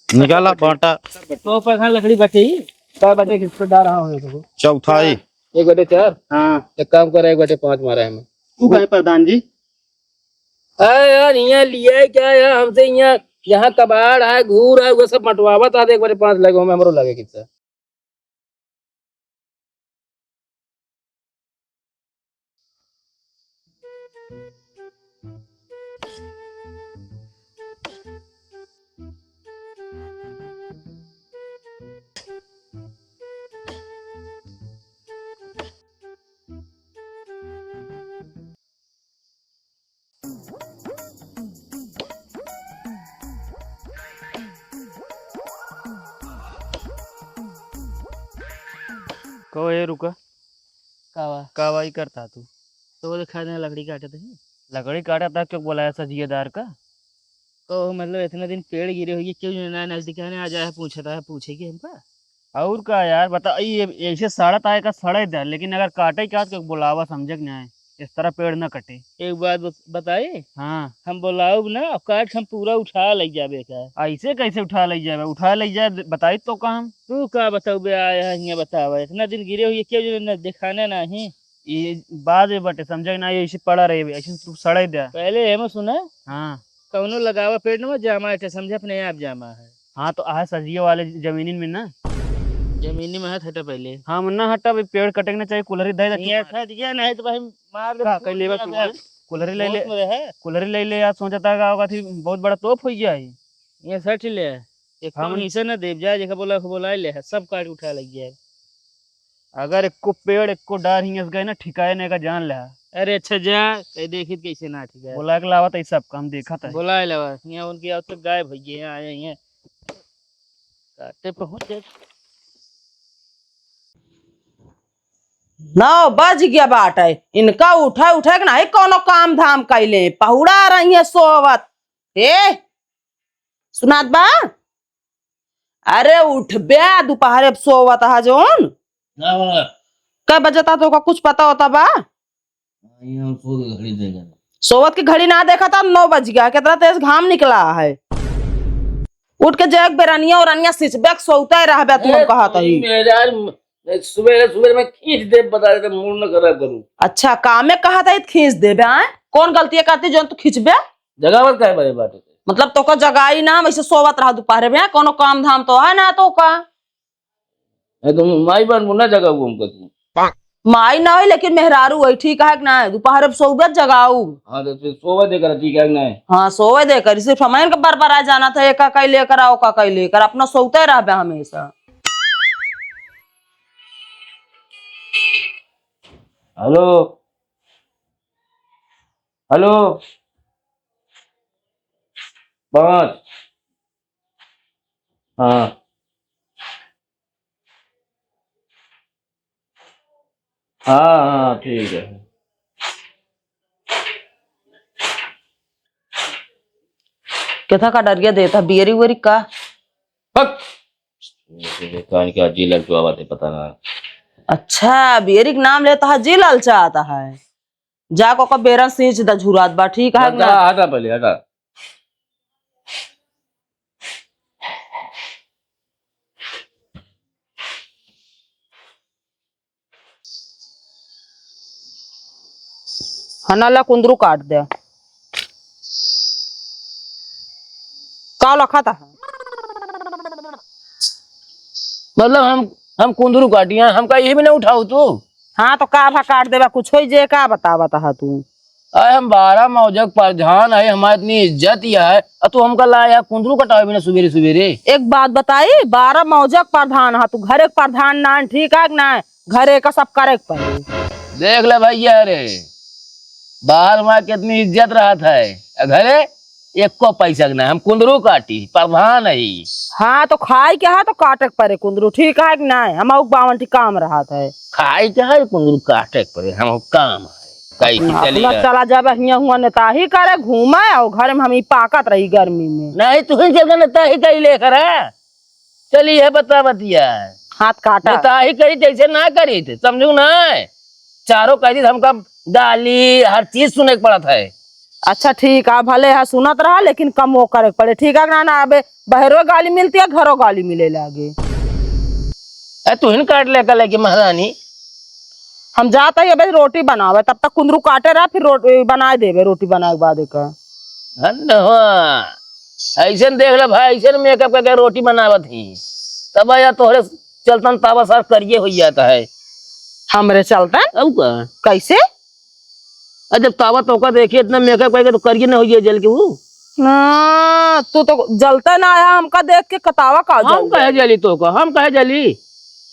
निकाला बांटा तो पर लकड़ी बची क्या बचे किस पे डाल रहा हूँ तो चौथाई 1/4। हाँ एक काम करा 1/5 मारा है मैं। तू कहे प्रधान जी अरे यार यहाँ लिया है क्या यार हमसे यहाँ कबाड़ है घूर है वो सब मटवावा था 1/5 लगे हमें हमरो लगे कितना। कहो ये रुका कावा कावाई करता तू तो वो दिखा देना लकड़ी काटे थे लकड़ी काटा था क्यों बुलाया सजिएदार का तो मतलब इतने दिन पेड़ गिरे हुए क्यों ना नजदीक आने आ जाए पूछता है पूछेगी हमका। और का यार बता ये ऐसे सड़त आए का सड़े दे लेकिन अगर काटे क्या तो बुलावा समझ नहीं आए इस तरह पेड़ न कटे। एक बात बताए हाँ हम बुलाओ ना और काट हम पूरा उठा ले जाबे का। ऐसे कैसे उठा ले जाए बताई तो काम तू का बताओ बे आया यहाँ बतावा इतना दिन गिरे हुए क्यों न दिखाने नहीं। ये बाद में बटे समझ ना ये ऐसे पड़ा रहे ऐसे तू सड़े दे। पहले हम सुना हाँ कौनो लगावा पेड़ में जामा है समझे अपने आप जामा है। हाँ तो आ सजिए वाले जमीन में ना जमीनी में हाथ हटा पहले। हाँ मुन्ना हटा भाई पेड़ कटेंगे चाहिए कुलरी दे ये था दिया नहीं तो भाई मार दे कहीं लेवा कुलरी ले ले है कुलरी ले ले यार सोचा था होगा थी बहुत बड़ा तोप हो गया है ये सच ले एक हम इसे ना देव जाए जगह बोला ले है सब काट उठा लग गया। अगर एक पेड़ एक डार हिंगस गए ना ठिकाने का जान ले। अरे अच्छा जा कहीं देखी कैसे ना ठीक है बोला के लावा तो सब काम देखा था बुला लवा यहाँ उनकी अब तक गायब हो गए आए हैं काटे पहुंचे 9 बज गया बाटे इनका उठा उठा के नहीं कोनो काम धाम कैले पहुड़ा रही है सोवत ए सुनात बा अरे उठ बे दोपहर सोवत है जोन कब बजता तो का कुछ पता होता बा सोवत की घड़ी ना देखा था 9 बज गया कितना तेज घाम निकला है उठ के जग बेरानिया और अनिया सिचबेक सोता रह बे तुम कहा तही सुबह सुबह मैं खींच दे बता देता मूड न करा करूं। अच्छा काम में कहा था खींच दे बे कौन गलती करती जो तू खींचबे जगावत का है बड़े बात मतलब तो का जगाई ना वैसे सोवत रहा दोपहर में कोनो काम धाम तो है ना तो का तुम माई बार मुन्ना जगा घूम कर तू माई ना हो लेकिन मेहरारू है ठीक है कि ना दोपहर में सोबे जगाऊ। हाँ तो फिर सोवा देकर ठीक है ना हाँ सोवे देकर सिर्फ हमें बरबरा जाना था एक कई लेकर आओ का कई लेकर अपना सोते रह हमेशा। हेलो हेलो 5 हाँ हाँ हाँ ठीक है कितना का डरिया देता बियरी वेरी का कहानी का जी लग तो बात है पता ना। अच्छा बियरी का नाम लेता है जी ललचाता है जाको का बेरा सींच दा झुरात बा ठीक है ना हटा पहले हटा हनाला कुंदरू काट दे का लखा था मतलब हम कुंदरू काटिया हम का ये भी ना उठाओ तू। हाँ तो का भा काट देवा कुछ हो जे का बतावा तू अरे हम 12 मौजक प्रधान है हमारी इतनी इज्जत ही है और तू हमका लाया कुंदरू कटावे बिना सवेरे सवेरे। एक बात बताई 12 मौजक प्रधान है तू घरे के प्रधान ना ठीक है ना घरे का सब करे पड़े देख ले भैया रे बाहर में कितनी इज्जत रहा था घरे एक को पैसा ना हम कुंदरू काटी प्रधान है। हाँ तो खाई क्या है तो काटक परे कुंदरू ठीक है कि नहीं हम बावन काम रहा था खाई क्या है कुंदरू काटे परे हम काम है अपना चला जाबे हिया हुआ नेता ही करे घूमे और घर में हम ही पाकत रही गर्मी में नहीं तू ही जगह नेता ही कही लेकर है चली है बता बतिया हाथ काटा नेता ही कही जैसे ना करी थे समझू ना चारों कही हमका गाली हर चीज सुने के पड़ा था अच्छा ठीक है, भले है सुनत रहा लेकिन कम वो करे पड़े, ठीक है ना ना। अबे बहरो गाली मिलती है, घरों गाली मिले लागे। तू हिन काट ले कल की महारानी। हम जाते ही अबे रोटी बनावे, तब तक कुंदरू काटे रहा, फिर रोटी बना देवे, रोटी बनाए के बाद का। ऐसे देख ले भाई, ऐसे मेकअप करके रोटी बनावत ही तब या तोहरे चलतन तावा सार करिए हो जाता है। हमरे चलते अब का कैसे? जब तावा तोका देखिए इतना मेकअप करके तो करिए ना हो जाए जल के वो। ना तू तो जलता ना आया, हमका देख के कतावा का हम कहे जली तोका, हम कहे जली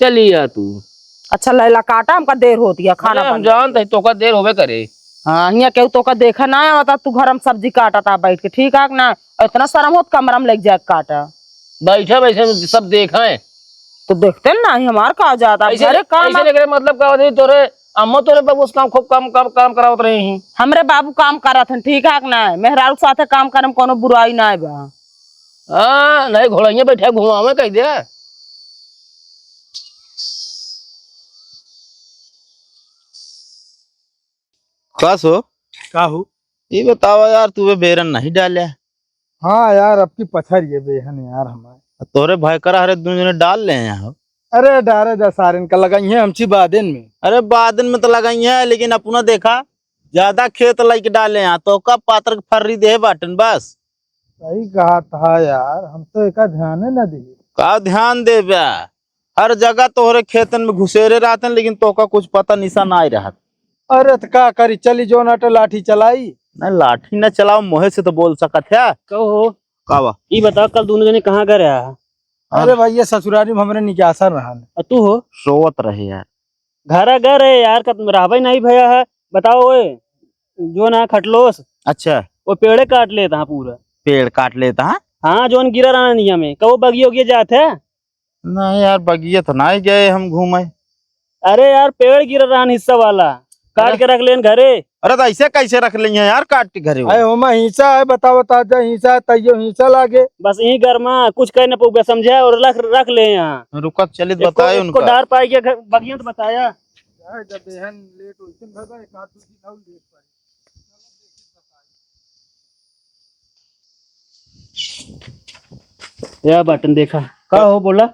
चली या तू। अच्छा लैला काटा, हमका देर होती है खाना हम जानते हैं तोका देर होवे करे। हाँ यहाँ केहू तो का देखा ना है, बता तू घर में सब्जी काटा था बैठ के, ठीक है ना? इतना शर्म हो कमरा में लग जाए काटा। बैठे बैठे सब देखा है तो देखते ना ही हमार का जाता ऐसे अरे काम ऐसे लेकर मतलब का होती तोरे अम्मो तोरे बाबू उस काम खूब काम करावत रहे हैं। हमरे बाबू काम करत हन, ठीक है ना? मेहरारू के साथे काम करे में कोनो बुराई ना है बा। हाँ नहीं घोड़िया बैठे घुमावे कह दे। कासो काहू? ये बतावा यार, तू बेरन नहीं डाले? हाँ यार, अब की पत्थर ये बेहन यार हमारे। तोरे भाई करा हरे दोनों जने डाल ले यहाँ। अरे डारे दसारन का लगाई है हमची बादेन में। अरे बादन में तो लगाई है, लेकिन अपना देखा ज्यादा खेत लाइक डाले यहाँ तो का पात्र फर्री दे बाटन बस। सही कहा था यार, हम तो एक ध्यान न दिए। का ध्यान दे बे, हर जगह तोहरे खेतन में घुसेरे रहते, लेकिन तो का कुछ पता निशान आ रहा। अरे तो का करी, चली जो नाटो लाठी चलाई। नहीं लाठी न चलाओ, मोहे से तो बोल सकत है। कहो कावा ये बताओ, कल दोनों जने कहाँ गए रहा? अरे भैया ससुरारी में हमरे निकासन रहा। और तू हो सोवत रहे यार। घर गए रहे यार, रहबे नहीं भैया है। बताओ ओए, जो ना खटलोस अच्छा वो पेड़े काट लेता पूरा। पेड़ काट लेता है? हाँ जोन गिरा रहा निया में, कहो बगियो के जाते है। नहीं यार बगिया तो नहीं गए हम घूमे। अरे यार पेड़ गिर रहा हिस्सा वाला, काट के रख लेन घरे। अरे तो ऐसे कैसे रख ली है यार काट के घरे? अरे होमा हिंसा है, बताओ ताजा हिंसा है, तैयो हिंसा लागे। बस यही गर्मा कुछ कह न पऊगा, समझा? और रख ले यहाँ। रुकत चलित बताए इसको उनका। डार पाई के बगिया तो बताया। जब बेहन लेट होइसन भगा, एक आध दो दिन और लेट पाई। या बटन देखा का हो बोला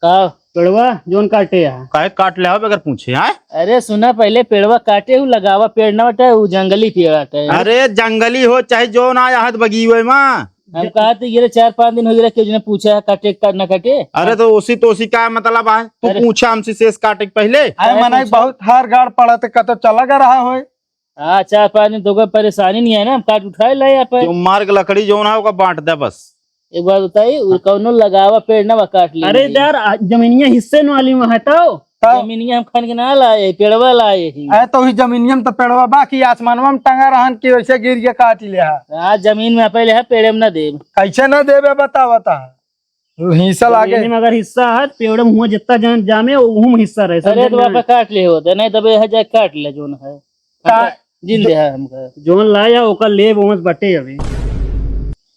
का पेड़वा जोन काटे यहाँ। काहे काट ले अगर पूछे हैं? अरे सुना, पहले पेड़वा काटे हूँ, लगावा पेड़ न बटा, वो जंगली पेड़ आता है। अरे जंगली हो चाहे जो ना यहाँ बगी माँ। हम कहा तो ये 4-5 दिन हो गया, क्यों ने पूछा काटे का न काटे। अरे तो उसी तो उसी का मतलब है, तू अरे- पूछा हमसे शेष काटे के पहले। अरे मना बहुत हार गाड़ पड़ा तो कतो चला गा रहा हो। हाँ 4-5 दिन तो कोई परेशानी नहीं है ना, हम काट उठाए ला यहाँ पे। जो मार्ग लकड़ी जो ना होगा बांट दे बस। एक बात बताइए, कौनो लगावा पेड़ ना काट लिया। अरे यार जमीनिया हिस्से न वाली में हटाओ, जमीनिया हम खन के ना लाए, पेड़वा लाए। अरे तो ही जमीनियम तो पेड़वा बाकी आसमानवा में टंगा रहन कि वैसे गिर के काट लिया। आज जमीन में पहले है, पेड़ में ना दे। कैसे न देवे बता बता, हिंसा लागे। जमीन में अगर हिस्सा है, पेड़ में हुआ जितना जामे वो हिस्सा रहे। अरे तो वापस काट ले होते, नहीं दबे है जाए काट ले जोन है जिंदे है हमका जोन लाया ओकर ले वोंस बटे अभी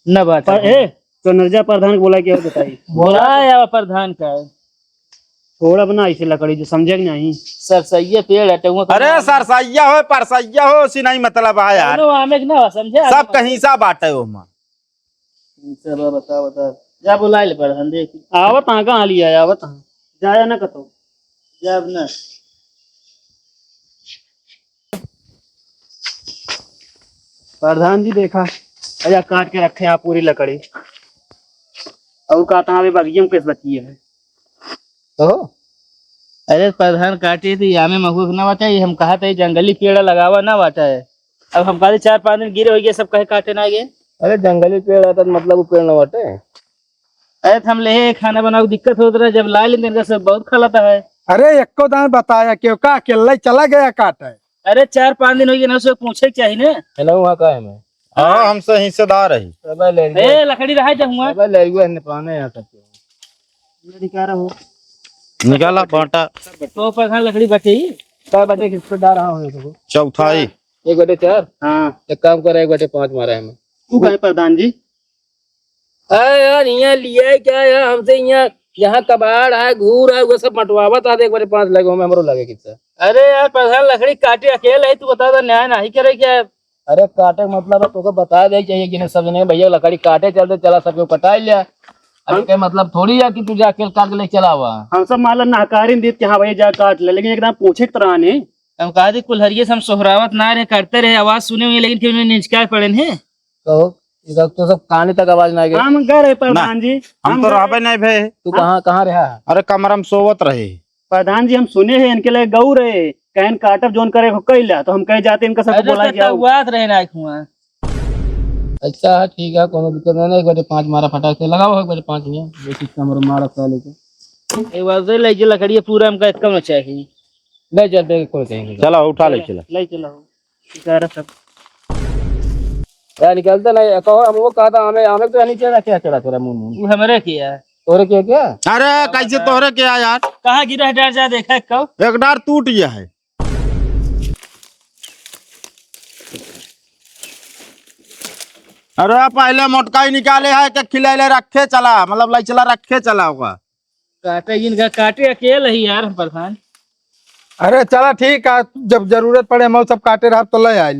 न बात ए तो नरजा प्रधान को बोला क्या बताई। बोला प्रधान का थोड़ा बना इसे लकड़ी जो समझे नहीं। सरसैया पेड़ हटूंगा। अरे सरसैया हो परसैया हो उसी नहीं मतलब है यार, ना समझे सब कहीं सा बाटे हो मां। बता बता जा बुला ले प्रधान, देख आवत कहाँ लिया आवत जाया ना कतो जब ना। प्रधान जी देखा अजा काट के रखे आप पूरी लकड़ी, और कहता अभी बगिया में किस बची है तो। अरे प्रधान काटे थी यामे महुक ना बाटा, हम कहा था जंगली पेड़ लगावा ना बाटा है। अब हम कहा 4-5 दिन गिरे हो गए, सब कहे काटे ना गए। अरे जंगली पेड़ आता मतलब वो पेड़ न बटे। अरे हम ले खाना बनाओ दिक्कत होता है, जब ला लेते हैं सब बहुत खलाता है। अरे एको दान बताया क्यों का अकेला चला गया काटे। अरे 4-5 दिन हो गए ना, उसको पूछे चाहिए ना। हेलो वहाँ का है मैं। हाँ हमसे हिस्सेदार है। ए लकड़ी रहा जहुआ ले गए ने पाने यहाँ तक दिखा हो निकाला बांटा। तो प्रधान लकड़ी बचे ही का बचे किसको डाल रहा हूँ तो चौथाई 1/4। हाँ एक काम करे 1/5 मारा है मैं। तू कहे प्रधान जी। अरे यार यहाँ लिया है क्या यार हमसे, यहाँ कबाड़ है घूर है वो सब मटवावत आ 1/5 लगे हमें हमरो लगे कितना। अरे यार प्रधान लकड़ी काटे अकेले है, तू बता दो न्याय नहीं करे क्या। अरे काटे का मतलब है तोके बता दे चाहिए कि नहीं सब जने भैया लकड़ी काटे चलते चला सबको कटा लिया। अरे के मतलब थोड़ी है कि तू जाके काट के ले चला हुआ। हम सब माला नाकारी दी कि हाँ भैया जा काट ले, लेकिन एकदम पूछे की तरह ने हम कहा थी कुल्हरिये से हम सोहरावत ना रहे करते रहे, आवाज सुने हुए, लेकिन फिर उन्हें निचका पड़े हैं। तो सब कहानी तक आवाज ना गई। हम गए रहे प्रधान जी, हम तो रहबे नहीं भे। तू कहाँ रहा है? अरे कमरा में सोवत रहे। प्रधान जी हम सुने हैं इनके लिए गऊ रहे कहन काटब जोन करे हो कैला, तो हम कहे जाते इनका सब बोला रहे ना हुआ। अच्छा है ठीक है कोनो दिक्कत नहीं। 1 बजे 5 मारा फटाक से लगाओ 1 बजे 5 नहीं बेसिक कमर मारा साले के एक बार से ले जे लकड़ी पूरा हमका इतना न चाहिए। ले चल पे कोई कहेंगे चला उठा ले चला ले चलो इशारा सब यार निकलता नहीं कहो हम वो कहा था हमें तो नहीं चला क्या चला तेरा मुंह वो हमरे किया तोरे क्या अरे कैसे तोहरे क्या यार? कहाँ गिरा डर जा देखा कब एक डार टूट गया है। अरे पहले मोटका ही निकाले है कि खिले रखे चला, मतलब लाई चला रखे चला होगा। काटे इनका काटे अकेले ही यार प्रधान। अरे चला ठीक है, जब जरूरत पड़े हम सब काटे रहा तो ले आए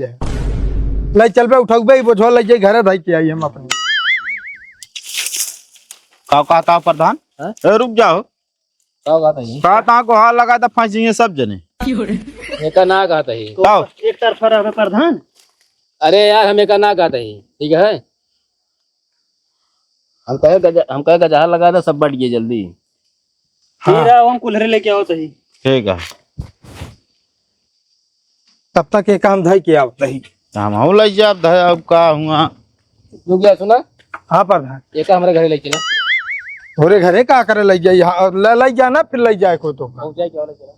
ले चल पे उठे बोझो ले जाए घर भाई के आई हम अपने का कहता प्रधान? रुक जाओ कहता को हाथ लगा था फांसी सब जने एक ना कहता ही आओ। एक तरफा रहा प्रधान। अरे यार हमें का ना कहता ही ठीक है। हम कहे गजहा लगा था सब बढ़ गए जल्दी। फिर हम कुल्हरे लेके आओ सही। ठीक है तब तक एक काम धाई के आवत ही हम हूँ ले जा अब का हुआ। रुक गया सुना हाँ प्रधान एक हमारे घर ले चला थोड़े घरे का करे ले जाइए ले जाना फिर ले जाए को तो पहुंच जाए क्या ले चला